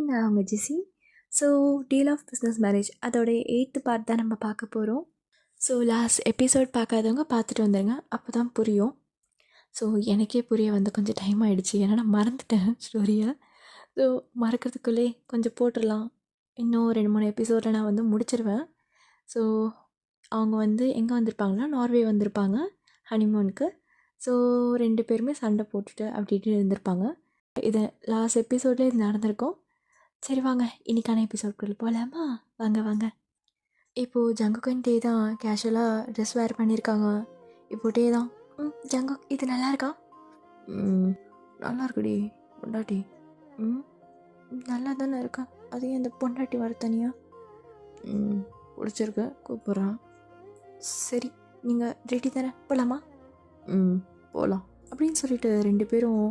நான் உங்கள் Jessy. So deal of business marriage அதோடைய 8th பார்ட் தான் நம்ம பார்க்க போகிறோம். ஸோ லாஸ்ட் எபிசோட் பார்க்காதவங்க பார்த்துட்டு வந்துடுங்க, அப்போ தான் புரியும். ஸோ எனக்கே புரிய வந்து கொஞ்சம் டைம் ஆகிடுச்சு, ஏன்னா நான் மறந்துட்டேன் ஸ்டோரியை. ஸோ மறக்கிறதுக்குள்ளே கொஞ்சம் போட்டுடலாம். இன்னும் 2-3 எபிசோடில் நான் வந்து முடிச்சிருவேன். ஸோ அவங்க வந்து எங்கே வந்திருப்பாங்கன்னா நார்வே வந்திருப்பாங்க ஹனிமூனுக்கு. ஸோ 2 பேருமே சண்டை போட்டுட்டு அப்படி இருந்திருப்பாங்க. இது லாஸ்ட் எபிசோட்லேயே இது நடந்திருக்கும். சரி வாங்க இன்றைக்கான எபிசோட்குள்ளே போகலாமா? வாங்க. இப்போது ஜங்குக்கன் டே தான் கேஷுவலாக ட்ரெஸ் வேர் பண்ணியிருக்காங்க. இப்போ டே தான் ஜங்குக் இது நல்லா இருக்கா? நல்லா இருக்குடி பொண்டாட்டி. நல்லா தானே இருக்கா? அதையும் இந்த பொண்டாட்டி வர தனியா பிடிச்சிருக்கு, கூப்பிட்றான். சரி நீங்கள் ரெடி தானே, போகலாமா? போகலாம் அப்படின்னு சொல்லிட்டு 2 பேரும்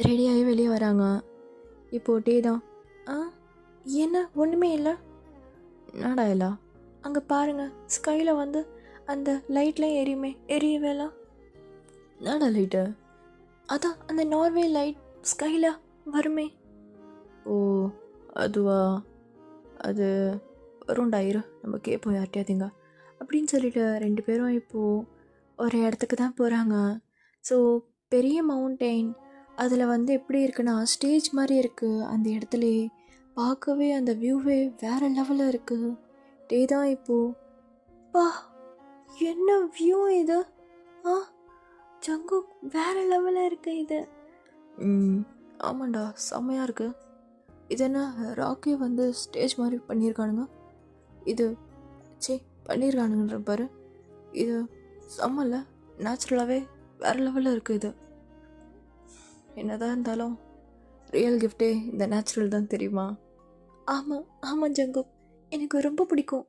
ரெடியாகி வெளியே வராங்க. இப்போது டே தான் என்ன ஒன்றுமே இல்லை, என்னடா இல்லை அங்கே பாருங்கள் ஸ்கையில் வந்து அந்த லைட்லாம் எரியவேலாம். என்னடா லைட்டு? அதான் அந்த நார்வே லைட் ஸ்கையில் வருமே. ஓ அதுவா, அது வரும்டாயிரு, நம்ம கேட்போம் யார்கிட்டயாதுங்க அப்படின்னு சொல்லிட்டு 2 பேரும் இப்போது ஒரு இடத்துக்கு தான் போகிறாங்க. ஸோ பெரிய மவுண்டெயின், அதில் வந்து எப்படி இருக்குன்னா ஸ்டேஜ் மாதிரி இருக்குது. அந்த இடத்துல பார்க்கவே அந்த வியூவே வேறு லெவலில் இருக்குது. டே தான் இப்போது பா என்ன வியூ இது, ஜங்கு வேறு லெவலில் இருக்குது இது. ஆமாண்டா செம்மையாக இருக்குது. இது என்ன ராக்கே வந்து ஸ்டேஜ் மாதிரி பண்ணியிருக்கானுங்க, இது பண்ணியிருக்கானுங்கன்ற பாரு, இது செம்மல்ல, நேச்சுரலாகவே வேறு லெவலில் இருக்குது. இது என்னதான் இருந்தாலும் ரியல் கிஃப்டே இந்த நேச்சுரல் தான், தெரியுமா? ஆமாம் ஜங்கு, எனக்கு ரொம்ப பிடிக்கும்.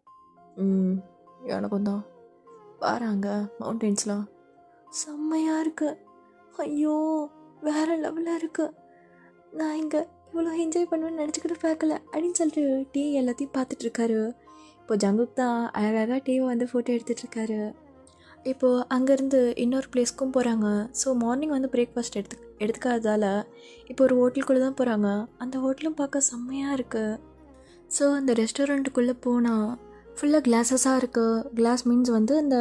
எனக்கும் தான். பாருங்க மவுண்டெயின்ஸ்லாம் செம்மையாக இருக்கு. ஐயோ வேறு லெவலில் இருக்குது. நான் இங்கே இவ்வளோ என்ஜாய் பண்ணுவேன்னு நினச்சிக்கிட்டு பார்க்கல அப்படின்னு சொல்லிட்டு டீ எல்லாத்தையும் பார்த்துட்ருக்காரு. இப்போ ஜங்குக் தான் அழகாக டீவை வந்து ஃபோட்டோ எடுத்துகிட்ருக்காரு. இப்போது அங்கேருந்து இன்னொரு பிளேஸ்க்கும் போகிறாங்க. ஸோ மார்னிங் வந்து பிரேக்ஃபாஸ்ட் எடுத்துக்காததால் இப்போ ஒரு ஹோட்டலுக்குள்ளே தான் போகிறாங்க. அந்த ஹோட்டலும் பார்க்க செம்மையாக இருக்குது. ஸோ அந்த ரெஸ்டாரண்ட்டுக்குள்ளே போனால் ஃபுல்லாக கிளாஸஸாக இருக்குது. கிளாஸ் மீன்ஸ் வந்து இந்த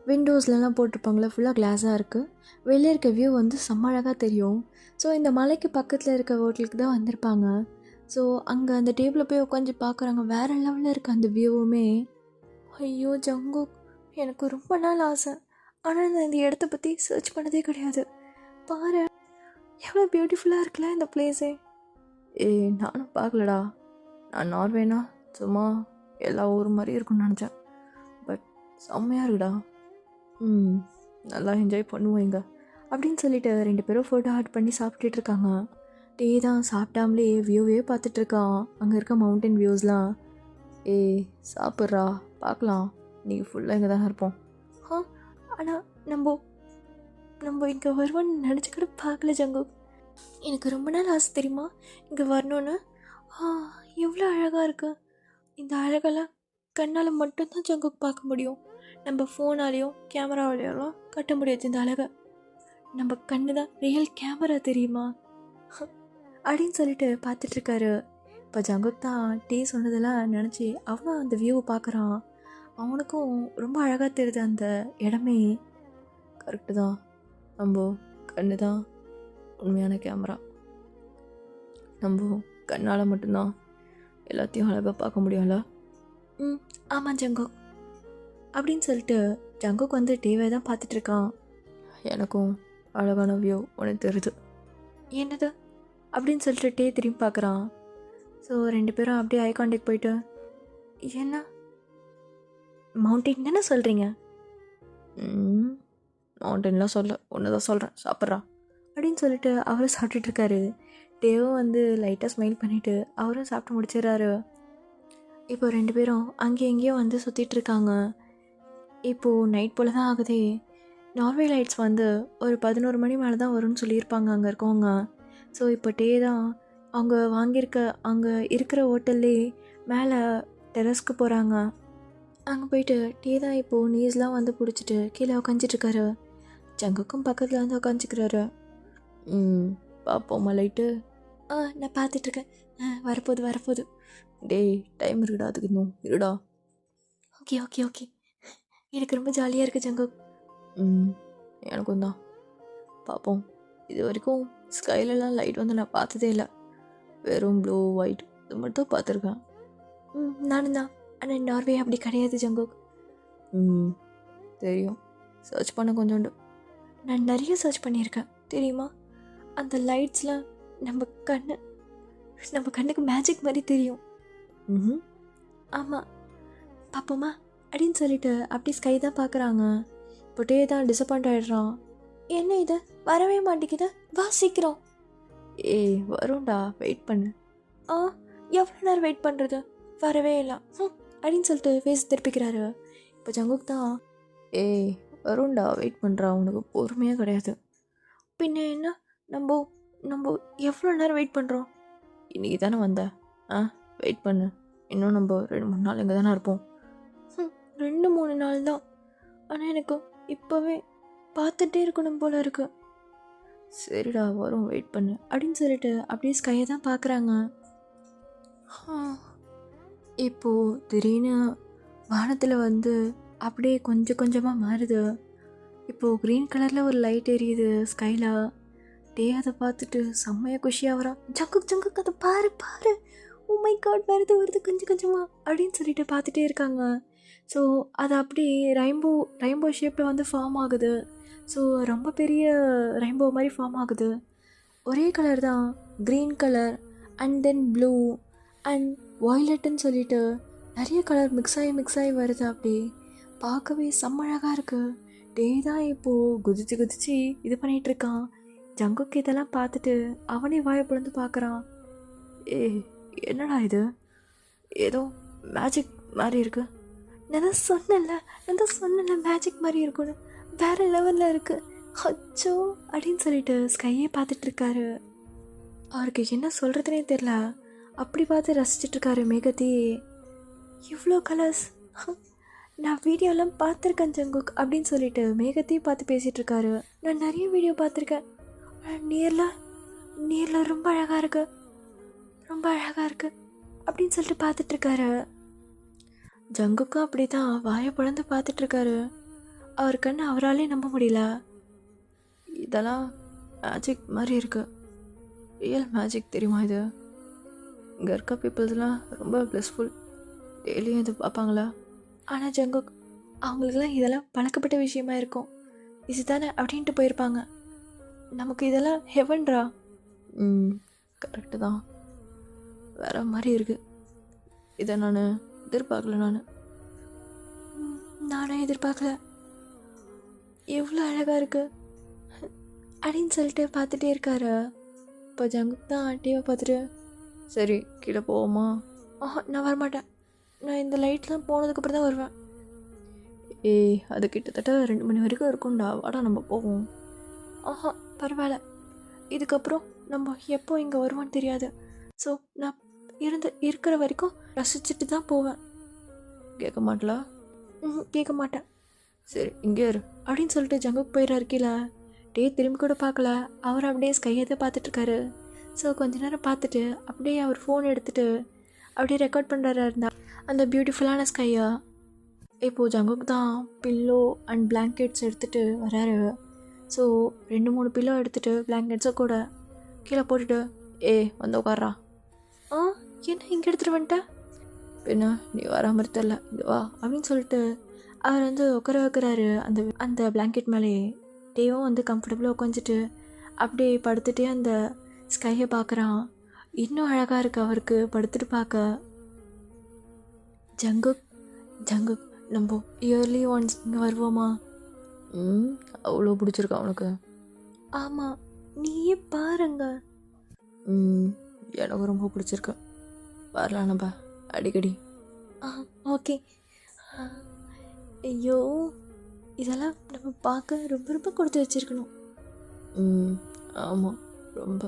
விண்டோஸ்லலாம் போட்டிருப்பாங்களே, ஃபுல்லாக கிளாஸாக இருக்குது. வெளியே இருக்க வியூ வந்து செம்ம அழகாக தெரியும். ஸோ இந்த மலைக்கு பக்கத்தில் இருக்க ஹோட்டலுக்கு தான் வந்திருப்பாங்க. ஸோ அங்கே அந்த டேபிளில் போய் உட்காந்து பார்க்குறாங்க. வேறு லெவலில் இருக்குது அந்த வியூவுமே. ஐயோ ஜங்கு, எனக்கு ரொம்ப நாள் ஆசை, ஆனால் நான் இந்த இடத்த பற்றி சர்ச் பண்ணதே கிடையாது. பாரு எவ்வளோ பியூட்டிஃபுல்லாக இருக்குல்ல இந்த பிளேஸே. நானும் பார்க்கலடா, நான் நார்வேனா சும்மா எல்லா ஊர் மாதிரி இருக்குன்னு நினச்சேன். பட் செம்மையாக இருக்குடா. நல்லா என்ஜாய் பண்ணுவோம் இங்கே அப்படின்னு சொல்லிட்டு 2 பேரும் ஃபோட்டோ ஆட் பண்ணி சாப்பிட்டுட்டு இருக்காங்க. டே தான் சாப்பிட்டாமலே வியூவே பார்த்துட்ருக்கான், அங்கே இருக்க மவுண்டன் வியூஸ்லாம். சாப்பிட்றா பார்க்கலாம், நீங்கள் ஃபுல்லாக இங்கே தானே இருப்போம். ஆனால் நம்ம இங்கே வருவோன்னு நினச்சிக்கிட்டு பார்க்கல ஜங்கு. எனக்கு ரொம்ப நாள் ஆசை தெரியுமா இங்கே வரணுன்னு. எவ்வளோ அழகாக இருக்குது. இந்த அழகெல்லாம் கண்ணால் மட்டும்தான் ஜங்குக்கு பார்க்க முடியும். நம்ம ஃபோனாலேயும் கேமராவிலையும் கட்ட முடியாது இந்த அழகை. நம்ம கண்ணு தான் ரியல் கேமரா, தெரியுமா அப்படின்னு சொல்லிட்டு பார்த்துட்ருக்காரு. இப்போ ஜங்குக் தான் டீ சொன்னதெல்லாம் நினச்சி அவனும் அந்த வியூவை பார்க்குறான். அவனுக்கும் ரொம்ப அழகாக தெரியுது அந்த இடமே. கரெக்டு தான், நம்ம கண்ணு தான் உண்மையான கேமரா. நம்ம கண்ணால் மட்டும்தான் எல்லாத்தையும் அழகாக பார்க்க முடியும்ல. ஆமாம் ஜங்குக் அப்படின்னு சொல்லிட்டு ஜங்குக் வந்து டிவியை தான் பார்த்துட்ருக்கான். எனக்கும் அழகான வியூ உனக்கு தெரியுது. என்னது அப்படின்னு சொல்லிட்டு டே திரும்பி பார்க்குறான். ஸோ 2 பேரும் அப்படியே ஐ கான்டாக்ட் போயிட்டு, என்ன மவுண்டெயின் தானே சொல்கிறீங்க? மவுண்டெயின்லாம் சொல்ல, ஒன்று தான் சொல்கிறேன், சாப்பிட்றா அப்படின்னு சொல்லிட்டு அவரும் சாப்பிட்டுட்ருக்காரு. டேவும் வந்து லைட்டாக ஸ்மைல் பண்ணிவிட்டு அவரும் சாப்பிட்டு முடிச்சிடறாரு. இப்போ 2 பேரும் அங்கேயும் இங்கேயும் வந்து சுற்றிட்டுருக்காங்க. இப்போது நைட் போல் தான் ஆகுதே. நார்வே லைட்ஸ் வந்து ஒரு 11 மணி மேலே தான் வரும்னு சொல்லியிருப்பாங்க அங்கே இருக்கவங்க. ஸோ இப்போ டே தான் அவங்க அங்கே இருக்கிற ஹோட்டல்லே மேலே டெரஸ்க்கு போகிறாங்க. அங்கே போயிட்டு டே தான் இப்போது நீஸ்லாம் வந்து பிடிச்சிட்டு கீழே உக்காஞ்சிட்ருக்காரு. ஜங்குக்கும் பக்கத்தில் வந்து உக்காஞ்சிக்கிறாரு. பார்ப்போம்மா லைட்டு. நான் பார்த்துட்ருக்கேன். வரப்போகுது. டேய் டைம் இருக்குடா, அதுக்கு இன்னும் இருடா. ஓகே ஓகே ஓகே எனக்கு ரொம்ப ஜாலியாக இருக்குது ஜங்குக். எனக்கும் தான். பார்ப்போம். இது வரைக்கும் ஸ்கைலெலாம் லைட் வந்து நான் பார்த்ததே இல்லை. வெறும் ப்ளூ ஒயிட் இது மட்டும் பார்த்துருக்கேன். நானும் தான். ஆனால் நார்வே அப்படி கிடையாது ஜங்குக். தெரியும். சர்ச் பண்ண கொஞ்சோண்டு. நான் நிறைய சர்ச் பண்ணியிருக்கேன் தெரியுமா. அந்த லைட்ஸ்லாம் நம்ம கண்ணுக்கு மேஜிக் மாதிரி தெரியும். ஆமாம், பார்ப்போமா அப்படின்னு சொல்லிட்டு அப்படி ஸ்கை தான் பார்க்குறாங்க. இப்போ தான் டிசப்பாயிண்ட் ஆகிடுறான். என்ன இது வரவே மாட்டேங்குது, வா சீக்கிரம். வரும்டா, வெயிட் பண்ணு. எவ்வளோ நேரம் வெயிட் பண்ணுறது, வரவே இல்லை அப்படின்னு சொல்லிட்டு ஃபேஸ் திருப்பிக்கிறாரு. இப்போ ஜங்குக் தான் வரும்டா, வெயிட் பண்ணுறா, உனக்கு பொறுமையாக கிடையாது. பின்ன என்ன, நம்ம எவ்வளோ நேரம் வெயிட் பண்ணுறோம். இன்றைக்கி தானே வந்த, வெயிட் பண்ணு. இன்னும் நம்ம 2-3 நாள் இங்கே தானே இருப்போம். 2-3 நாள் தான், ஆனால் எனக்கு இப்போவே பார்த்துட்டே இருக்கணும் போல இருக்கு. சரிடா வரும், வெயிட் பண்ணு அப்படின்னு சொல்லிட்டு அப்படியே ஸ்கையை தான் பார்க்குறாங்க. இப்போது திடீர்னு வானத்தில் வந்து அப்படியே கொஞ்சம் கொஞ்சமாக மாறுது. இப்போது க்ரீன் கலரில் ஒரு லைட் எரியுது ஸ்கையில். அதை பார்த்துட்டு செம்மையாக குஷியாக வரான். ஜங்குக் அதை பாரு, ஓ மை காட், வருது கொஞ்சம் கொஞ்சமாக அப்படின்னு சொல்லிட்டு பார்த்துட்டே இருக்காங்க. ஸோ அது அப்படி ரெயின்போ ஷேப்பில் வந்து ஃபார்ம் ஆகுது. ஸோ ரொம்ப பெரிய ரெயின்போ மாதிரி ஃபார்ம் ஆகுது. ஒரே கலர் தான், green colour and then blue and வாய்லட்டுன்னு சொல்லிட்டு நிறைய கலர் மிக்ஸ் ஆகி வருது. அப்படி பார்க்கவே செம்ம அழகாக இருக்குது. தான் இப்போது குதிச்சு இது பண்ணிகிட்ருக்கான். ஜங்குக்கு இதெல்லாம் பார்த்துட்டு அவனே வாயை பிளந்து பார்க்குறான். என்னடா இது, ஏதோ மேஜிக் மாதிரி இருக்குது. நான் தான் சொன்னேன்ல மேஜிக் மாதிரி இருக்குன்னு, வேறு லெவலில் இருக்குது. அச்சோ அப்படின்னு சொல்லிட்டு ஸ்கையே பார்த்துட்ருக்காரு. அவருக்கு என்ன சொல்கிறதுனே தெரில. அப்படி பார்த்து ரசிச்சிட்ருக்காரு மேகத்தையே. இவ்வளோ கலர்ஸ் நான் வீடியோலாம் பார்த்துருக்கேன் ஜங்குக் அப்படின்னு சொல்லிட்டு மேகத்தையும் பார்த்து பேசிகிட்ருக்காரு. நான் நிறைய வீடியோ பார்த்துருக்கேன், நேரில் ரொம்ப அழகாக இருக்குது அப்படின்னு சொல்லிட்டு பார்த்துட்ருக்காரு. ஜங்குக்கும் அப்படி தான் வாயை பிளந்து பார்த்துட்ருக்காரு. அவர் கண்ணு அவராலே நம்ப முடியல. இதெல்லாம் மேஜிக் மாதிரி இருக்குது, ரியல் மேஜிக் தெரியுமா இது. இங்கே இருக்க பீப்புள்ஸ்லாம் ரொம்ப ப்ளஸ்ஃபுல், டெய்லியும் இது பார்ப்பாங்களா. ஆனால் ஜங்குக் அவங்களுக்குலாம் இதெல்லாம் பழக்கப்பட்ட விஷயமா இருக்கும். இதுதானே அப்படின்ட்டு போயிருப்பாங்க. நமக்கு இதெல்லாம் ஹெவன்ரா. கரெக்டு தான், வேற மாதிரி இருக்குது. இதை நான் எதிர்பார்க்கல. நானே எதிர்பார்க்கல. எவ்வளோ அழகாக இருக்குது அப்படின்னு சொல்லிட்டு பார்த்துட்டே இருக்காரு. இப்போ ஜங்குக் தான் டிவியை பார்த்துட்டு, சரி கீழே போவோமா. நான் வரமாட்டேன், நான் இந்த லைட்லாம் போனதுக்கப்புறம் தான் வருவேன். அது கிட்டத்தட்ட 2 மணி வரைக்கும் இருக்கும்டா, வாடா நம்ம போவோம். பரவாயில்ல, இதுக்கப்புறம் நம்ம எப்போ இங்கே வருவோன்னு தெரியாது. ஸோ நான் இருக்கிற வரைக்கும் ரசிச்சுட்டு தான் போவேன். கேட்க மாட்டலா? கேட்க மாட்டேன். சரி இங்கே இரு அப்படின்னு சொல்லிட்டு ஜங்குக் போயிடுறாரு கீழே. திரும்பி கூட பார்க்கல, அவர் அப்படியே ஸ்கையை தான் பார்த்துட்ருக்காரு. ஸோ கொஞ்ச நேரம் பார்த்துட்டு அப்படியே அவர் ஃபோன் எடுத்துகிட்டு அப்படியே ரெக்கார்ட் பண்ணுறாரு இருந்தால் அந்த பியூட்டிஃபுல்லான ஸ்கையை. இப்போது ஜங்குக் தான் பில்லோ அண்ட் பிளாங்கெட்ஸ் எடுத்துகிட்டு வராரு. ஸோ 2-3 பில்லோ எடுத்துகிட்டு பிளாங்கெட்ஸை கூட கீழே போட்டுட்டு வந்து உட்கார்றா. என்ன இங்கே எடுத்துகிட்டு வந்துட்டேன், பின்ன நீ வராமல் இருத்தல, இது வா அப்படின்னு சொல்லிட்டு அவர் வந்து உட்கார வைக்கிறாரு அந்த பிளாங்கெட் மேலேயே. டேவும் வந்து கம்ஃபர்டபுளாக உட்காந்துட்டு அப்படியே படுத்துகிட்டே அந்த ஸ்கையை பார்க்குறான். இன்னும் அழகாக இருக்குது அவருக்கு படுத்துட்டு பார்க்க. ஜங்குக் நம்ம இயர்லி ஒன்ஸ் இங்கே வருவோமா? அவ்வளோ பிடிச்சிருக்கா அவனுக்கு? ஆமாம், நீயே பாருங்க. எனக்கு ரொம்ப பிடிச்சிருக்கு, வரலாம் நம்ம அடிக்கடி. ஓகே. ஐயோ, இதெல்லாம் நம்ம பார்க்க ரொம்ப ரொம்ப கொடுத்து வச்சுருக்கணும். ஆமாம், ரொம்ப.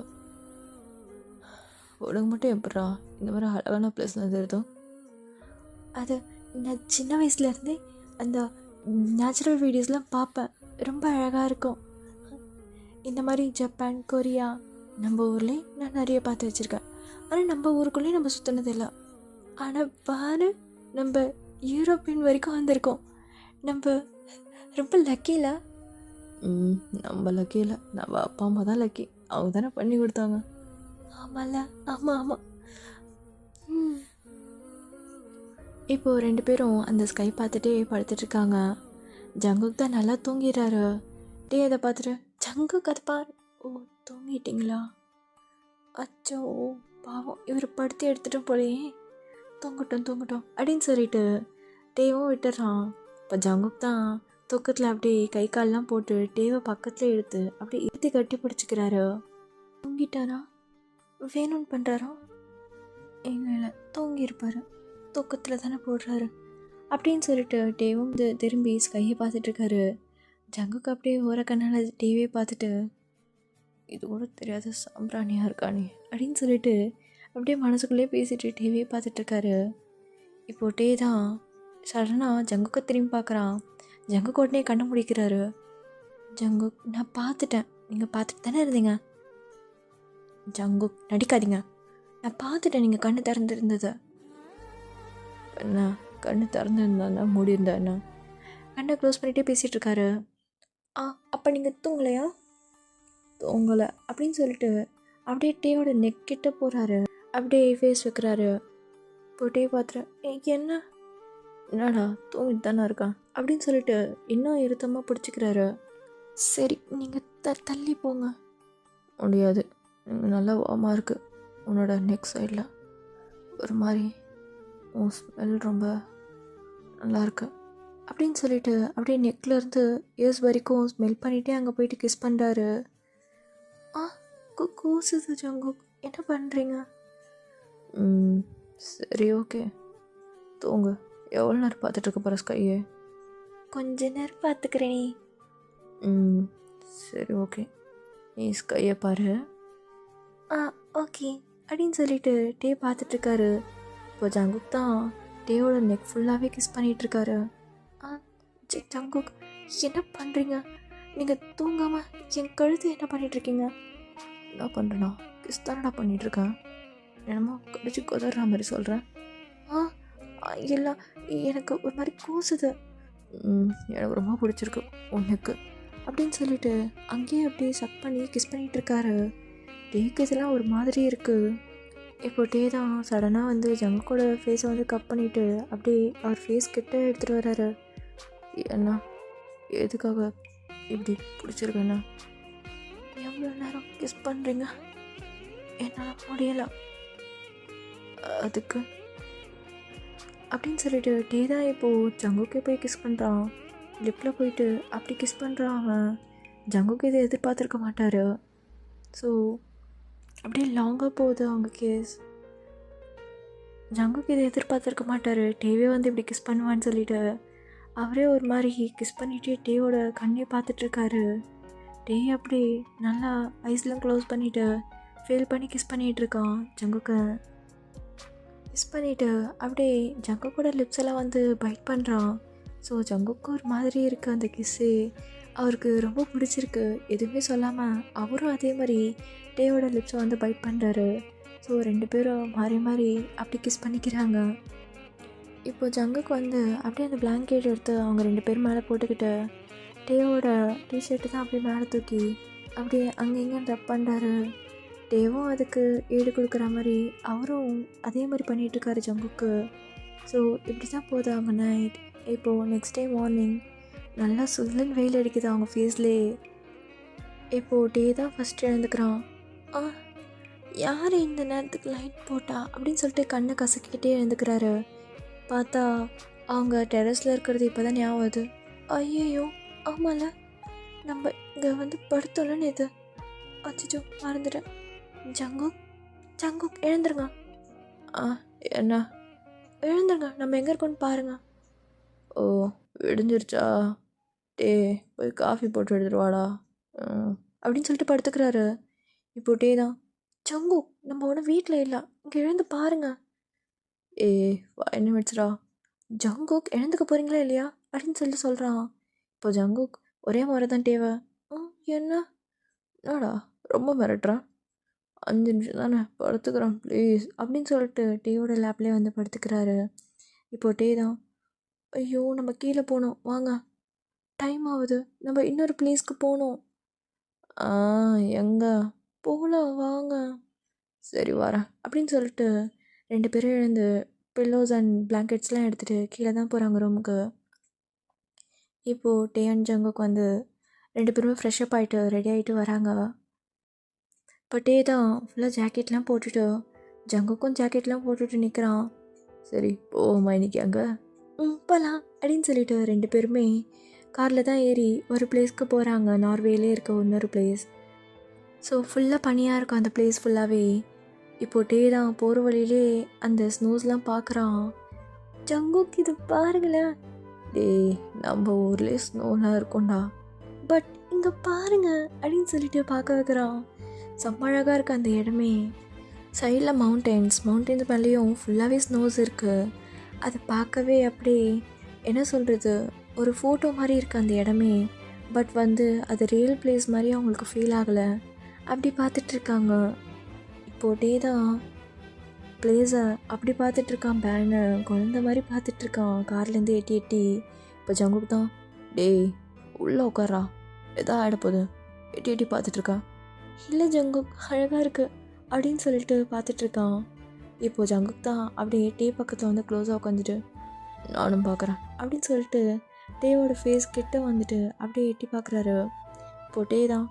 உனக்கு மட்டும் எப்படா இந்த மாதிரி அழகான பிளேஸ்லாம் தெரியுதும்? அது நான் சின்ன வயசுலேருந்தே அந்த நேச்சுரல் வீடியோஸ்லாம் பார்ப்பேன், ரொம்ப அழகாக இருக்கும். இந்த மாதிரி ஜப்பான், கொரியா நம்ம ஊர்லேயே நான் நிறைய பார்த்து வச்சுருக்கேன். ஆனால் நம்ம ஊருக்குள்ளேயே நம்ம சுற்றினதில்லை. ஆனால் பாரு, நம்ம யூரோப்பியன் வரைக்கும் வந்திருக்கோம். நம்ம ரொம்ப லக்கியில். நம்ம லக்கி இல்லை, நம்ம அப்பா அம்மா தான் லக்கி. அவங்க தானே பண்ணி கொடுத்தாங்க. ஆமாம்ல, ஆமாம் ஆமாம். இப்போது 2 பேரும் அந்த ஸ்கை பார்த்துட்டே படுத்துட்ருக்காங்க. ஜங்குக் தான் நல்லா தூங்கிடுறாரு. டே அதை பார்த்துட்டு, ஜங்குக் அதை பார். ஓ, தூங்கிட்டீங்களா? அச்சோ, பாவம், இவர் படுத்து எடுத்துகிட்டு போலையே. தூங்கட்டும் அப்படின்னு சொல்லிட்டு டேவும் விட்டுறான். இப்போ ஜங்குக் தான் தூக்கத்தில் அப்படியே கை கால்லாம் போட்டு டேவை பக்கத்தில் எடுத்து அப்படியே இழுத்து கட்டி பிடிச்சிக்கிறாரு. தூங்கிட்டாரா? வேணும்னு பண்ணுறாரோ? இல்லை, தூங்கியிருப்பார். தூக்கத்தில் தானே போடுறாரு அப்படின்னு சொல்லிட்டு டேவும் திரும்பி ஸ்கையை பார்த்துட்ருக்காரு. ஜங்குக்கு அப்படியே ஓர கண்ணால் டேவே பார்த்துட்டு, இது கூட தெரியாத சாம்பிராணியாக இருக்கானே அப்படின்னு சொல்லிட்டு அப்படியே மனசுக்குள்ளே பேசிட்டு டேவே பார்த்துட்ருக்காரு. இப்போது டே தான் சடனாக ஜங்குக்கை திரும்பி பார்க்குறான். ஜங்குக்கு உடனே கண்ணை முடிக்கிறாரு. ஜங்குக், நான் பார்த்துட்டேன். நீங்கள் பார்த்துட்டு தானே இருந்தீங்க. ஜங்குக், நடிக்காதீங்க. நான் பார்த்துட்டேன் நீங்கள் கண்ணு திறந்துருந்ததை. என்ன கண்ணு திறந்துருந்தாண்ணா மூடியிருந்தாண்ணா? கண்ணை க்ளோஸ் பண்ணிகிட்டே பேசிகிட்டு இருக்காரு. அப்போ நீங்கள் தூங்கலையா? தூங்கலை அப்படின்னு சொல்லிட்டு அப்படியே டேயோட நெக் கிட்ட போகிறாரு. அப்படியே ஃபேஸ் வைக்கிறாரு. இப்போ டே பார்த்துறேன். என்னடா தூங்கிட்டு தானே இருக்கான் அப்படின்னு சொல்லிட்டு இன்னும் இறுத்தமாக பிடிச்சிக்கிறாரு. சரி, நீங்கள் தள்ளி போங்க. முடியாது, நல்லா வார்மாக இருக்குது. உன்னோட நெக் சைடில் ஒரு மாதிரி உன் ஸ்மெல் ரொம்ப நல்லாயிருக்கு அப்படின்னு சொல்லிட்டு அப்படியே நெக்லேருந்து இயர்ஸ் வரைக்கும் ஸ்மெல் பண்ணிகிட்டே அங்கே போயிட்டு கிஸ் பண்ணுறாரு. கூசுது ஜங்குக், என்ன பண்ணுறீங்க? சரி, ஓகே, தூங்கு. எவ்வளோ நேரம் பார்த்துட்ருக்க போகிற ஸ்கையே? கொஞ்ச நேரம் பார்த்துக்கிறேனே. சரி, ஓகே, நீ ஸ்கையை பாரு. ஓகே அப்படின்னு சொல்லிட்டு டே பார்த்துட்ருக்காரு. இப்போ ஜங்குக் தான் டேயோட நெக் ஃபுல்லாகவே கிஸ் பண்ணிகிட்ருக்காரு. ஜங்குக், என்ன பண்ணுறீங்க? நீங்கள் தூங்காமல் என் கழுத்து என்ன பண்ணிகிட்ருக்கீங்க? என்ன பண்ணுறேண்ணா, கிஸ் தானடா பண்ணிகிட்ருக்கேன். என்னமோ கடிச்சு கொதற மாதிரி சொல்கிறேன். எல்லாம் எனக்கு ஒரு மாதிரி கூசுது. எனக்கு ரொம்ப பிடிச்சிருக்கு உனக்கு அப்படின்னு சொல்லிட்டு அங்கேயே அப்படியே சக் பண்ணி கிஸ் பண்ணிகிட்ருக்காரு. டேக்கு இதெல்லாம் ஒரு மாதிரி இருக்குது. இப்போ டே தான் சடனாக வந்து ஜங்குக்கோட ஃபேஸை வந்து கட் பண்ணிவிட்டு அப்படியே அவர் ஃபேஸ் கிட்ட எடுத்துகிட்டு வர்றாரு. என்ன, எதுக்காக இப்படி பிடிச்சிருக்கேண்ணா? எவ்வளோ நேரம் கிஸ் பண்ணுறீங்க? என்னால் முடியலை அதுக்கு அப்படின்னு சொல்லிட்டு டே தான் இப்போது ஜங்குக்கே போய் கிஸ் பண்ணுறான். லிப்பில் போயிட்டு அப்படி கிஸ் பண்ணுறான் அவன். ஜங்குக்கு இதை எதிர்பார்த்துருக்க மாட்டார். ஸோ அப்படியே லாங்காக போகுது அவங்க கேஸ். ஜங்குக்கு இதை எதிர்பார்த்துருக்க மாட்டார். டேவே வந்து இப்படி கிஸ் பண்ணுவான்னு சொல்லிட்டு அவரே ஒரு மாதிரி கிஸ் பண்ணிவிட்டு டேயோட கண்ணே பார்த்துட்ருக்காரு. டே அப்படி நல்லா ஐஸ்லாம் க்ளோஸ் பண்ணிவிட்டு ஃபீல் பண்ணி கிஸ் பண்ணிகிட்ருக்கான் ஜங்குக்கை. கிஸ் பண்ணிவிட்டு அப்படியே ஜங்குக்கோட லிப்ஸ் எல்லாம் வந்து பைட் பண்ணுறான். ஸோ ஜங்குக்கு ஒரு மாதிரி இருக்குது அந்த கிஸ்ஸு. அவருக்கு ரொம்ப பிடிச்சிருக்கு. எதுவுமே சொல்லாமல் அவரும் அதே மாதிரி டேயோட லிப்ஸை வந்து பைட் பண்ணுறாரு. ஸோ 2 பேரும் மாறி மாறி அப்படி கிஸ் பண்ணிக்கிறாங்க. இப்போ ஜங்குக்கு வந்து அப்படியே அந்த பிளாங்கெட் எடுத்து அவங்க 2 பேர் மேலே போட்டுக்கிட்டு டேயோட டிஷர்ட்டு தான் அப்படியே மேலே தூக்கி அப்படியே அங்கே இங்கே ரப் பண்ணுறாரு. டேவும் அதுக்கு ஈடு கொடுக்குற மாதிரி அவரும் அதே மாதிரி பண்ணிகிட்ருக்காரு ஜங்குக்கு. ஸோ இப்படி தான் போகுது அவங்க நைட். இப்போது நெக்ஸ்ட் டே மார்னிங் நல்லா சுல்லுன்னு வெயில் அடிக்குது அவங்க ஃபேஸ்லேயே. இப்போது டே தான் ஃபஸ்ட்டு எழுந்துக்கிறான். யார் இந்த நேரத்துக்கு லைட் போட்டா அப்படின்னு சொல்லிட்டு கண்ணை கசக்கிக்கிட்டே எழுந்துக்கிறாரு. பார்த்தா அவங்க டெரஸில் இருக்கிறது இப்போ தான் ஞாபகம் வருது. ஐயோ, ஆமாம்ல, நம்ம இங்கே வந்து படுத்தோம்லன்னு இது. அச்சோ, மறந்துட்டேன். ஜங்குக் எழுந்துருங்க. என்ன? எழுந்துருங்க, நம்ம எங்கே இருக்கோன்னு பாருங்க. ஓ, விடிஞ்சிருச்சா? டே போய் காஃபி போட்டு எடுத்துருவாடா அப்படின்னு சொல்லிட்டு படுத்துக்கிறாரு. இப்போ டே தான், ஜங்குக் நம்ம ஒன்றும் வீட்டில் இல்லை, இங்கே எழுந்து பாருங்க. என்ன வச்சுடா? ஜங்குக் எழுந்துக்க போகிறீங்களா இல்லையா அப்படின்னு சொல்லிட்டு சொல்கிறான். இப்போ ஜங்குக் ஒரே முறை தான் டேவை. என்னடா ரொம்ப மிரட்டுறான்? 5 நிமிஷம் தானே படுத்துக்கிறேன் ப்ளீஸ் அப்படின்னு சொல்லிட்டு டேயோட லேப்லேயே வந்து படுத்துக்கிறாரு. இப்போது டே தான், ஐயோ நம்ம கீழே போகணும் வாங்க, டைம் ஆகுது, நம்ம இன்னொரு பிளேஸ்க்கு போகணும். ஆ எங்கே போகலாம் வாங்க, சரி வரேன் அப்படின்னு சொல்லிட்டு 2 பேரும் எழுந்து பில்லோஸ் அண்ட் பிளாங்கெட்ஸ்லாம் எடுத்துகிட்டு கீழே தான் போகிறாங்க ரூமுக்கு. இப்போது டே அண்ட் ஜங்குக்கு வந்து 2 பேருமே ஃப்ரெஷ்அப் ஆகிட்டு ரெடி ஆகிட்டு வராங்க. இப்போ டே தான் ஃபுல்லாக ஜாக்கெட்லாம் போட்டுட்டு, ஜங்குக்கும் ஜாக்கெட்லாம் போட்டுட்டு நிற்கிறான். சரி போமா இன்னைக்கு அங்கே போகலாம் அப்படின்னு சொல்லிட்டு 2 பேருமே காரில் தான் ஏறி ஒரு பிளேஸ்க்கு போகிறாங்க. நார்வேலே இருக்க இன்னொரு பிளேஸ். ஸோ ஃபுல்லாக பனியாக இருக்கும் அந்த பிளேஸ் ஃபுல்லாகவே. இப்போது டே தான் போகிற வழியிலே அந்த ஸ்னோஸ்லாம் பார்க்குறான். ஜங்குக்கு இது பாருங்களேன், டே நம்ம ஊர்லேயே ஸ்னோலாம் இருக்கும்டா, பட் இங்கே பாருங்க அப்படின்னு சொல்லிட்டு பார்க்க வைக்கிறான். செம்ம அழகாக இருக்குது அந்த இடமே. சைடில் மவுண்டெயின்ஸ் மேலேயும் ஃபுல்லாகவே ஸ்னோஸ் இருக்குது. அதை பார்க்கவே அப்படியே என்ன சொல்கிறது, ஒரு ஃபோட்டோ மாதிரி இருக்குது அந்த இடமே. பட் வந்து அது ரியல் பிளேஸ் மாதிரி அவங்களுக்கு ஃபீல் ஆகலை. அப்படி பார்த்துட்ருக்காங்க. இப்போது டே தான் பிளேஸை அப்படி பார்த்துட்ருக்கான். பேனை குழந்த மாதிரி பார்த்துட்ருக்கான் கார்லேருந்து எட்டி எட்டி. இப்போ ஜங்குக்கு தான், டேய் உள்ளே உட்காரா, எதா ஆகிடப்போகுது, எட்டி எட்டி பார்த்துட்ருக்கா. இல்லை ஜங்குக் அழகாக இருக்குது அப்படின்னு சொல்லிட்டு பார்த்துட்ருக்கான். இப்போது ஜங்குக் தான் அப்படியே டே பக்கத்தில் வந்து க்ளோஸாக உட்காந்துட்டு, நானும் பார்க்குறேன் அப்படின்னு சொல்லிட்டு டேவோட ஃபேஸ் கிட்ட வந்துட்டு அப்படியே எட்டி பார்க்குறாரு. இப்போது டே தான்,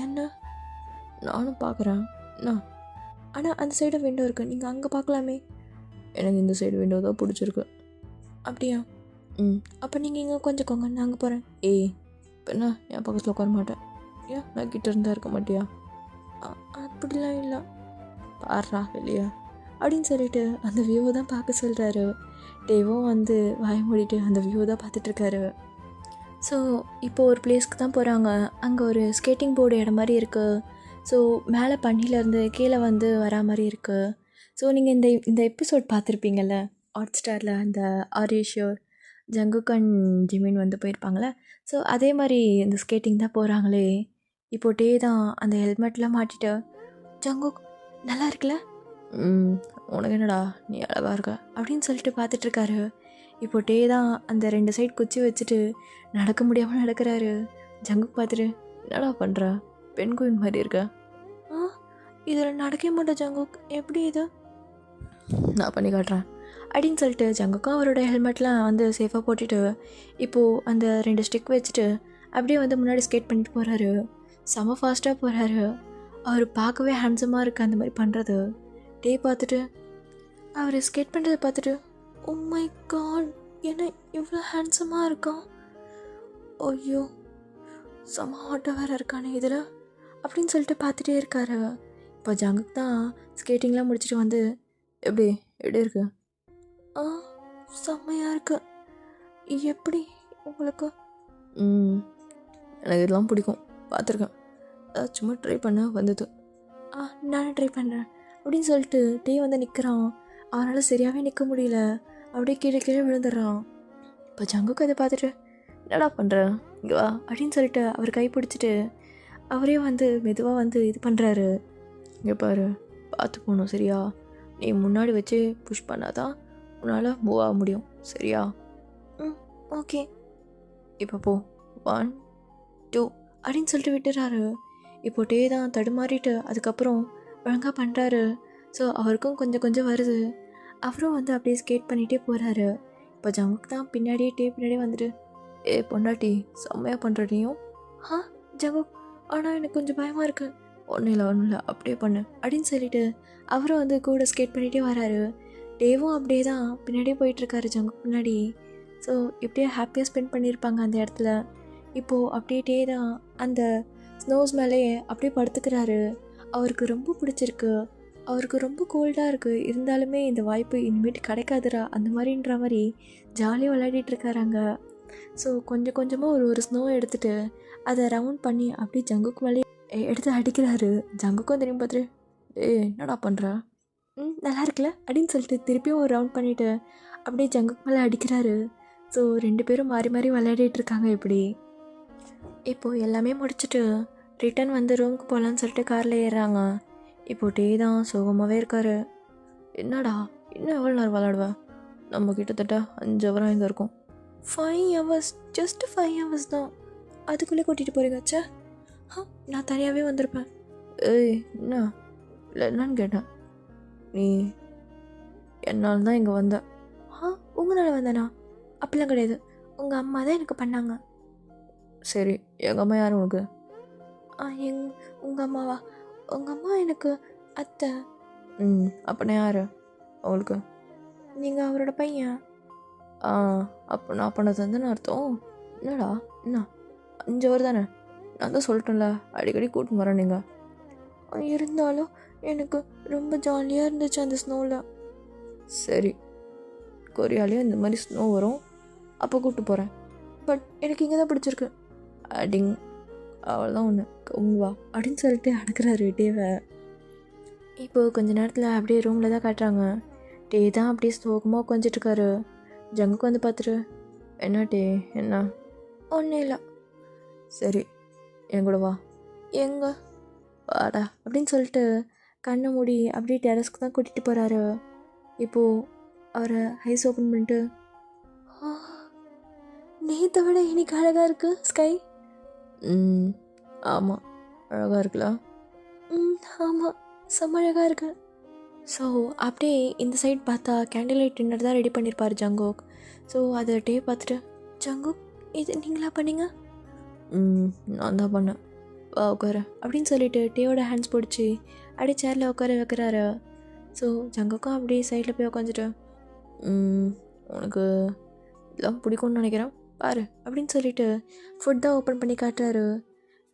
என்ன நானும் பார்க்குறேன் நான், ஆனால் அந்த சைடு விண்டோ இருக்குது, நீங்கள் அங்கே பார்க்கலாமே. எனக்கு இந்த சைடு விண்டோ தான் பிடிச்சிருக்கு. அப்படியா, அப்போ நீங்கள் இங்கே கொஞ்சம் நான் அங்கே போகிறேன். ஏய் இப்போ என்ன என் பக்கத்தில் உட்கார மாட்டேன், ஏன் நான் கிட்ட இருந்தால் இருக்க மாட்டியா? அப்படிலாம் இல்லை, பாடுறா வெளியே அப்படின்னு சொல்லிட்டு அந்த வியூவை தான் பார்க்க சொல்கிறாரு. டேவும் வந்து வாய மூடிட்டு அந்த வியூவை தான் பார்த்துட்ருக்காரு. ஸோ இப்போது ஒரு பிளேஸ்க்கு தான் போகிறாங்க. அங்கே ஒரு ஸ்கேட்டிங் போர்டு இடம் மாதிரி இருக்குது. ஸோ மேலே பனிலேருந்து கீழே வந்து வரா மாதிரி இருக்குது. ஸோ நீங்கள் இந்த எபிசோட் பார்த்துருப்பீங்கள்ல ஹாட் ஸ்டாரில், அந்த ஆரியஷோர் ஜங்குக் அண்ட் ஜிமின் வந்து போயிருப்பாங்களே. ஸோ அதே மாதிரி இந்த ஸ்கேட்டிங் தான் போகிறாங்களே. இப்போது டே தான் அந்த ஹெல்மெட்லாம் மாட்டிட்டு, ஜங்குக் நல்லா இருக்குல்ல, உனக்கு என்னடா நீ அழகாக இருக்க அப்படின்னு சொல்லிட்டு பார்த்துட்ருக்காரு. இப்போ டே தான் அந்த 2 சைடு குச்சி வச்சுட்டு நடக்க முடியாமல் நடக்கிறாரு. ஜங்குக் பார்த்துட்டு, என்னடா பண்ணுற, பெண் கோயின் மாதிரி இருக்க. இதில் நடக்கவே மாட்டேன் ஜங்குக், எப்படி இது, நான் பண்ணி காட்டுறேன் அப்படின்னு சொல்லிட்டு ஜங்குக்கும் அவரோட ஹெல்மெட்லாம் வந்து சேஃபாக போட்டுட்டு இப்போது அந்த 2 ஸ்டிக் வச்சுட்டு அப்படியே வந்து முன்னாடி ஸ்கேட் பண்ணிட்டு போகிறாரு. செம ஃபாஸ்ட்டாக போகிறாரு. அவர் பார்க்கவே ஹேண்ட்ஸமாக இருக்குது அந்த மாதிரி பண்ணுறது. டே பார்த்துட்டு, அவர் ஸ்கேட் பண்ணுறதை பார்த்துட்டு, ஓ மை காட் என்ன இவ்வளோ ஹேண்ட்ஸமாக இருக்கான், ஐயோ செம ஹாட்டாக வேறு இருக்கானே இதில் அப்படின்னு சொல்லிட்டு பார்த்துட்டே இருக்காரு. இப்போ ஜங்குக் தான் ஸ்கேட்டிங்லாம் முடிச்சுட்டு வந்து, எப்படி இருக்கு, செம்மையாக இருக்கு, எப்படி உங்களுக்கு, எனக்கு இதெல்லாம் பிடிக்கும், பார்த்துருக்கேன், சும்மா ட்ரை பண்ண வந்தது, நானும் ட்ரை பண்ணுறேன் அப்படின்னு சொல்லிட்டு டே வந்து நிற்கிறான். அவனால் சரியாகவே நிற்க முடியல, அப்படியே கீழே கீழே விழுந்துடுறான். இப்போ ஜங்குக்கு அதை பார்த்துட்டு, என்னடா பண்ணுற இங்கே வா அப்படின்னு சொல்லிட்டு அவர் கை பிடிச்சிட்டு அவரே வந்து மெதுவாக வந்து இது பண்ணுறாரு. இங்கே பாரு, பார்த்து போகணும் சரியா, நீ முன்னாடி வச்சு புஷ் பண்ணாதான் உன்னால் மூவ் ஆக முடியும் சரியா. ஓகே இப்போ போ, 1 2 அப்படின்னு சொல்லிட்டு விட்டுறாரு. இப்போ டே தான் தடுமாறிட்டு அதுக்கப்புறம் ஒழுங்காக பண்ணுறாரு. ஸோ அவருக்கும் கொஞ்சம் கொஞ்சம் வருது. அவரும் வந்து அப்படியே ஸ்கேட் பண்ணிகிட்டே போகிறாரு. இப்போ ஜங்குக் தான் பின்னாடியே டே பின்னாடியே வந்துட்டு, பொண்டாட்டி செம்மையாக பண்ணுற நீயும். ஜங்குக் ஆனால் எனக்கு கொஞ்சம் பயமாக இருக்குது. ஒன்றும் இல்லை அப்படியே பண்ணு அப்படின்னு சொல்லிட்டு அவரும் வந்து கூட ஸ்கேட் பண்ணிகிட்டே வராரு. டேவும் அப்படியே தான் பின்னாடியே போயிட்டுருக்காரு ஜங்குக் பின்னாடி. ஸோ இப்படியே ஹாப்பியாக ஸ்பெண்ட் பண்ணியிருப்பாங்க அந்த இடத்துல. இப்போது அப்படியே டே தான் அந்த ஸ்னோஸ் மேலே அப்படியே படுத்துக்கிறாரு. அவருக்கு ரொம்ப பிடிச்சிருக்கு, அவருக்கு ரொம்ப கோல்டாக இருக்குது, இருந்தாலுமே இந்த வாய்ப்பு இனிமேட்டு கிடைக்காதுரா அந்த மாதிரின்ற மாதிரி ஜாலியாக விளையாடிட்டுருக்காராங்க. ஸோ கொஞ்சம் கொஞ்சமாக ஒரு ஸ்னோ எடுத்துகிட்டு அதை ரவுண்ட் பண்ணி அப்படியே ஜங்குக்கு மேலே எடுத்து அடிக்கிறாரு. ஜங்குக்கும் திரும்பி பார்த்துட்டு, என்னடா பண்ணுற, நல்லா இருக்குல்ல அப்படின்னு சொல்லிட்டு திருப்பியும் ஒரு ரவுண்ட் பண்ணிவிட்டு அப்படியே ஜங்குக்கு மேலே அடிக்கிறாரு. ஸோ 2 பேரும் மாறி மாறி விளையாடிட்டுருக்காங்க. இப்போது எல்லாமே முடிச்சுட்டு ரிட்டன் வந்து ரூமுக்கு போகலான்னு சொல்லிட்டு காரில் ஏறுறாங்க. இப்போ டே தான் சோகமாகவே இருக்காரு. என்னடா இன்னும் எவ்வளோ நேரம் விளாடுவ? நம்ம கிட்டத்தட்ட 5 ஹவர் இங்கே இருக்கோம். 5 ஹவர்ஸ், ஜஸ்ட் 5 ஹவர்ஸ் தான், அதுக்குள்ளே கூட்டிகிட்டு போகிறீங்க. சே, நான் தனியாகவே வந்திருப்பேன். ஏய் என்ன இல்லை என்னன்னு கேட்டேன். நீ என்னால் தான் இங்கே வந்த. உங்களால் வந்தேனா? அப்படிலாம் கிடையாது, உங்கள் அம்மா தான் எனக்கு பண்ணாங்க. சரி, எங்கள் அம்மா யார் உனக்கு? உங்கள் அம்மாவா? உங்கள் அம்மா எனக்கு அத்தை. அப்படின்னா யார் அவளுக்கு? நீங்கள் அவரோட பையன். அப்போ நான் பண்ணது வந்துன்னு அர்த்தம். என்னடா என்ன 5 ஹவர் தானே? நான் தான் சொல்லிட்டேன்ல, அடிக்கடி கூட்டின்னு வரேன். நீங்கள் இருந்தாலும் எனக்கு ரொம்ப ஜாலியாக இருந்துச்சு அந்த ஸ்னோவில். சரி, கொரியாலேயும் இந்த மாதிரி ஸ்னோ வரும், அப்போ கூப்பிட்டு போகிறேன். பட் எனக்கு இங்கே தான் பிடிச்சிருக்கு. அடிங் அவள் தான் ஒன்று கவுன்வா அப்படின்னு சொல்லிட்டு அனுக்கிறாரு டேவை. இப்போது கொஞ்ச நேரத்தில் அப்படியே ரூமில் தான் காட்டுறாங்க. டே தான் அப்படியே சோகமாக உட்காந்துட்ருக்காரு. ஜங்குக்கு வந்து பார்த்துட்டு, என்ன டே என்ன? ஒன்றும் இல்லை. சரி என் கூட வா. எங்க? வாடா அப்படின்னு சொல்லிட்டு கண்ணை மூடி அப்படியே டெரஸ்க்கு தான் கூட்டிகிட்டு போகிறாரு. இப்போது அவரை ஐஸ் ஓப்பன் பண்ணிட்டு, நேற்றை விட இன்னைக்கு அழகாக இருக்குது ஸ்கை. ஆமாம் அழகாக இருக்குல்ல? ஆமாம் செம்ம அழகாக இருக்கு. ஸோ அப்படியே இந்த சைட் பார்த்தா கேண்டில் லைட் டின்னர் தான் ரெடி பண்ணியிருப்பார் ஜங்குக். ஸோ அதை டே பார்த்துட்டு, ஜங்குக் இது நீங்களா பண்ணீங்க? நான் தான் பண்ணேன், வா உட்கார அப்படின்னு சொல்லிட்டு டேயோட ஹேண்ட்ஸ் பிடிச்சி அப்படியே சேரில் உட்கார வைக்கிறாரு. ஸோ ஜங்குக்கும் அப்படியே சைடில் போய் உட்காந்துட்டு, உனக்கு இதெல்லாம் பிடிக்கும்னு நினைக்கிறேன் பாரு அப்படின்னு சொல்லிட்டு ஃபுட் தான் ஓப்பன் பண்ணி காட்டுறாரு.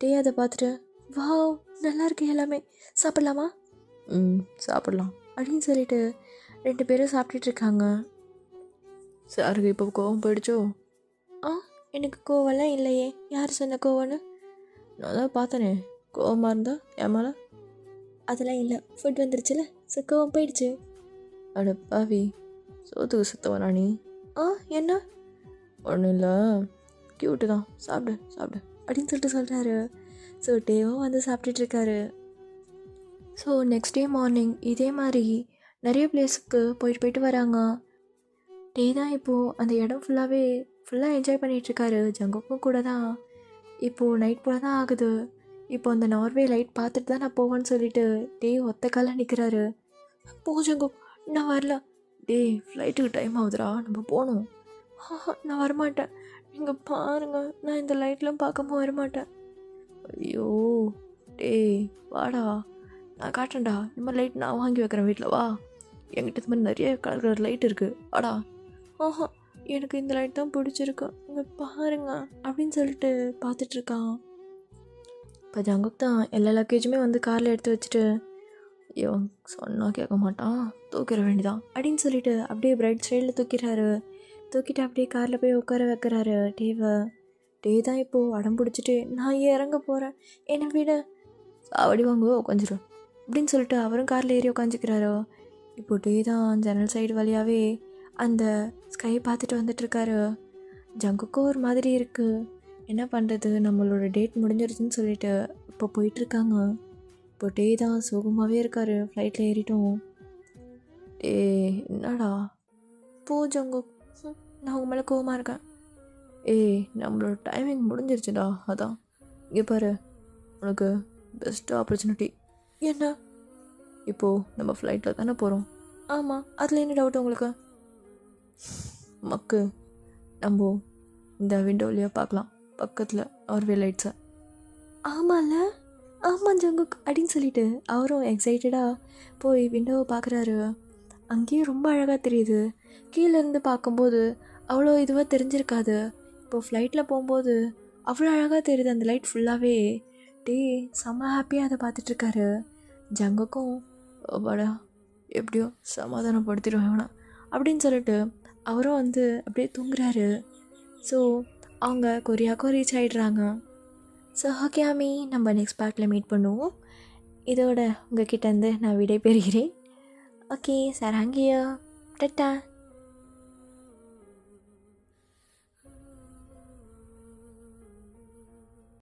டே அதை பார்த்துட்டு, வாவ் நல்லா இருக்கு எல்லாமே, சாப்பிட்லாமா? சாப்பிட்லாம் அப்படின்னு சொல்லிட்டு 2 பேரும் சாப்பிட்டுட்டு இருக்காங்க. சாருக்கு இப்போ கோவம் போயிடுச்சோ? எனக்கு கோவம்லாம் இல்லையே, யார் சொன்ன கோவம்னு? நான் தான் பார்த்தனே, கோவமாக இருந்தா என் மேலே? அதெல்லாம் இல்லை, ஃபுட் வந்துருச்சுல, ஸோ கோவம் போயிடுச்சு. அட பாவி, சோத்துக்கு சுத்தவனா நீ? என்ன? ஒன்றும் இல்லை, க்யூட்டு தான், சாப்பிடு சாப்பிடு அப்படின்னு சொல்லிட்டு சொல்கிறாரு. ஸோ டேவும் வந்து சாப்பிட்டுட்ருக்காரு. ஸோ நெக்ஸ்ட் டே மார்னிங் இதே மாதிரி நிறைய பிளேஸுக்கு போயிட்டு வராங்க. டே தான் இப்போது அந்த இடம் ஃபுல்லாக என்ஜாய் பண்ணிகிட்ருக்காரு. ஜங்குக்கும் கூட தான். இப்போது நைட் போல் தான் ஆகுது. இப்போ அந்த நார்வே லைட் பார்த்துட்டு தான் நான் போவேன்னு சொல்லிட்டு டே ஒத்த காலில் நிற்கிறாரு. போ ஜங்குக், நான் வரல. டே ஃப்ளைட்டுக்கு டைம் ஆகுதுடா, நம்ம போகணும். நான் வரமாட்டேன், நீங்கள் பாருங்கள், நான் இந்த லைட்லாம் பார்க்காம வரமாட்டேன். ஐயோ டே வாடா, நான் காட்டுறேன்டா, இந்த மாதிரி லைட் நான் வாங்கி வைக்கிறேன் வீட்டில், வா. என்கிட்ட இந்த மாதிரி நிறைய கலர் லைட் இருக்குது, வாடா. எனக்கு இந்த லைட் தான் பிடிச்சிருக்கு, இங்கே பாருங்க அப்படின்னு சொல்லிட்டு பார்த்துட்ருக்கான். இப்போ ஜங்குக் தான் எல்லா லக்கேஜுமே வந்து காரில் எடுத்து வச்சுட்டு, ஐயோ சொன்னால் கேட்க மாட்டான், தூக்கிற வேண்டிதான் அப்படின்னு சொல்லிட்டு அப்படியே பிரைட் சைடில் தூக்கிட்டு அப்படியே காரில் போய் உட்கார வைக்கிறாரு டேவை. டே தான் இப்போது அடம் பிடிச்சிட்டு, நான் இறங்க போகிறேன், என்னை விட சாவடி வாங்குவோ உட்காந்துரும் அப்படின்னு சொல்லிட்டு அவரும் காரில் ஏறி உட்காந்துக்கிறாரோ. இப்போ டே தான் ஜன்னல் சைடு வழியாகவே அந்த ஸ்கை பார்த்துட்டு வந்துட்டுருக்காரு. ஜங்குக்கும் ஒரு மாதிரி இருக்குது, என்ன பண்ணுறது, நம்மளோட டேட் முடிஞ்சிருச்சுன்னு சொல்லிட்டு இப்போ போயிட்டுருக்காங்க. இப்போ டே தான் சோகமாகவே இருக்கார். ஃப்ளைட்டில் ஏறிட்டோம். டே என்னடா? போ ஜங்குக், நான் உங்கள் மேலே கோவமாக இருக்கேன். நம்மளோட டைமிங் முடிஞ்சிருச்சுடா, அதான். இங்கே பாரு, உனக்கு பெஸ்ட் ஆப்பர்ச்சுனிட்டி. என்ன? இப்போது நம்ம ஃப்ளைட்டில் தானே போகிறோம். ஆமாம், அதில் என்ன டவுட் உங்களுக்கு? மக்கு, நம்ம இந்த விண்டோ வழியாக பார்க்கலாம் பக்கத்தில் நார்வே லைட்ஸை. ஆமாம்ல, ஆமாம் ஜங்குக் அப்படின்னு சொல்லிட்டு அவரும் எக்ஸைட்டடாக போய் விண்டோவை பார்க்குறாரு. அங்கேயும் ரொம்ப அழகாக தெரியுது. கீழேருந்து பார்க்கும்போது அவ்வளோ இதுவாக தெரிஞ்சிருக்காது. இப்போ ஃப்ளைட்டில் போகும்போது அவ்வளோ அழகாக தெரியுது அந்த லைட் ஃபுல்லாகவே. டே செம்ம ஹாப்பியாக அதை பார்த்துட்ருக்காரு. ஜங்குக்கும் அப்பாடா எப்படியோ சமாதானப்படுத்திடுவேன் வேணாம் அப்படின்னு சொல்லிட்டு அவரும் வந்து அப்படியே தூங்குறாரு. ஸோ அவங்க கொரியாவுக்கும் ரீச் ஆகிடுறாங்க. ஸோ ஓகே ஆமி, நம்ம நெக்ஸ்ட் பார்ட்டில் மீட் பண்ணுவோம். இதோட உங்கள் கிட்டேருந்து நான் விடை பெறுகிறேன். ஓகே சார், அங்கேயா டட்டா.